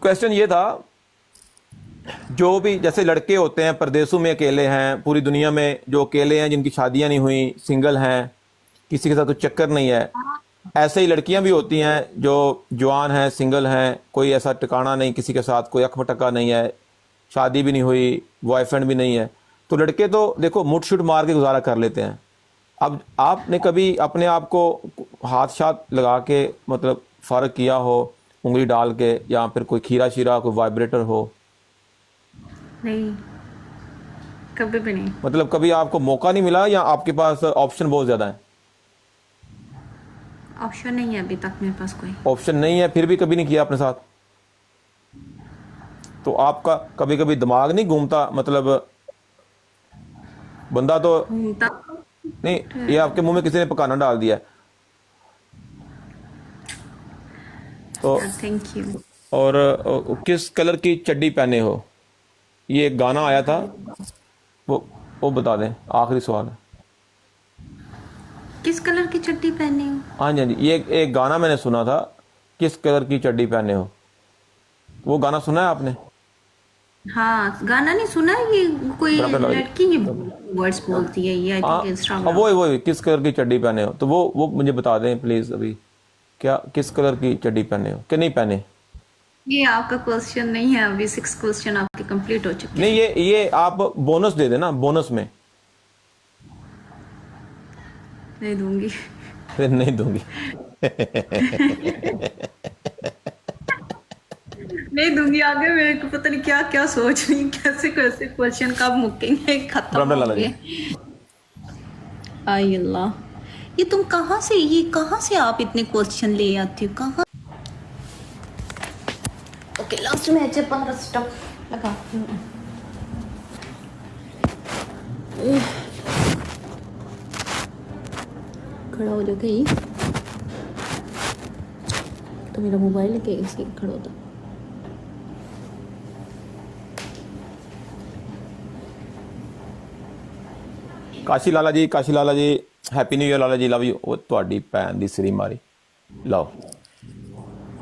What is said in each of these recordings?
Question ये था, जो भी जैसे लड़के होते हैं परदेशों में अकेले हैं, पूरी दुनिया में जो अकेले हैं, जिनकी शादियां नहीं हुई, सिंगल हैं, किसी के साथ कोई चक्कर नहीं है, ऐसे ही लड़कियां भी होती हैं जो जवान हैं, सिंगल हैं, कोई ऐसा ठिकाना नहीं, किसी के साथ कोई अखमटका नहीं है, शादी भी नहीं हुई, बॉयफ्रेंड भी नहीं है। तो लड़के तो देखो मुठ शुट मार के गुजारा कर लेते हैं। अब आपने कभी अपने आप को हाथ शाथ लगा के मतलब फ़र्क किया हो, उंगली डाल के, या फिर कोई खीरा शीरा, कोई वाइब्रेटर हो? नहीं, कभी भी नहीं। मतलब कभी आपको मौका नहीं मिला, या आपके पास ऑप्शन बहुत ज़्यादा है? ऑप्शन नहीं है अभी तक मेरे पास कोई। ऑप्शन नहीं है फिर भी कभी नहीं किया अपने साथ? तो आपका कभी कभी दिमाग नहीं घूमता? मतलब बंदा तो घूमता नहीं, ये आपके मुंह में किसी ने पकाना डाल दिया है। तो यार, थैंक यू। और किस कलर की चड्डी पहने हो? ये एक गाना आया था, वो वो बता दें, आखिरी सवाल है। किस कलर की चड्डी पहनी हो? हाँ जी, हाँ जी, ये एक गाना मैंने सुना था, किस कलर की चड्डी पहने हो। वो गाना सुना है आपने? हाँ, गाना नहीं सुना है, ये कोई बराबर लगा जी। लड़की ही वर्ड्स बोलती है ये, आई हाँ थिंक हाँ, इंस्टाग्राम। वो किस कलर की चड्डी पहने हो, तो वो मुझे बता दें प्लीज अभी, क्या किस कलर की चड्डी पहने हो कि नहीं पहने? ये आपका क्वेश्चन नहीं है, अभी 6 क्वेश्चन आपके कंप्लीट हो चुके नहीं, हैं। ये आप बोनस दे देना, बोनस में। नहीं दूंगी। फिर नहीं दूंगी। नहीं दूंगी, आगे मेरे को पता नहीं क्या क्या सोच रही, कैसे कैसे क्वेश्चन कब मुकेंगे, खत्म बराबर लाला जी। होंगे। आई अल्लाह, ये तुम कहाँ से, ये कहाँ से आप इतने क्वेश्चन ले आते हो, कहाँ? ओके, लास्ट में है 15 स्टॉप लगा। खड़ा हो जाओ कहीं, तो मेरा मोबाइल लेके ऐसे ही खड़ा होता। Kashi Lala ji, Kashi Lala ji, happy new year Lala ji, love you. ਉਹ ਤੁਹਾਡੀ ਭੈਣ ਦੀ ਸਿਰੀ ਮਾਰੀ। ਲਓ,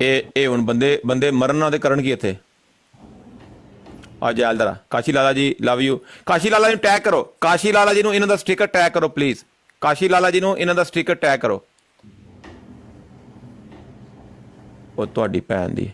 ਇਹ ਹੁਣ ਬੰਦੇ ਬੰਦੇ ਮਰਨ ਨਾਲ ਦੇ ਕਰਨ ਕੀ ਇੱਥੇ? ਆ ਜੈਲਦਾਰਾ, ਕਾਸ਼ੀ ਲਾਲਾ ਜੀ, ਲਵ ਯੂ। ਕਾਸ਼ੀ ਲਾਲਾ ਜੀ ਨੂੰ ਟੈਗ ਕਰੋ, ਕਾਸ਼ੀ ਲਾਲਾ ਜੀ ਨੂੰ ਇਹਨਾਂ ਦਾ ਸਟicker ਟੈਗ ਕਰੋ ਪਲੀਜ਼। ਕਾਸ਼ੀ ਲਾਲਾ ਜੀ ਨੂੰ ਇਹਨਾਂ ਦਾ ਸਟicker ਟੈਗ ਕਰੋ। ਉਹ ਤੁਹਾਡੀ ਭੈਣ ਦੀ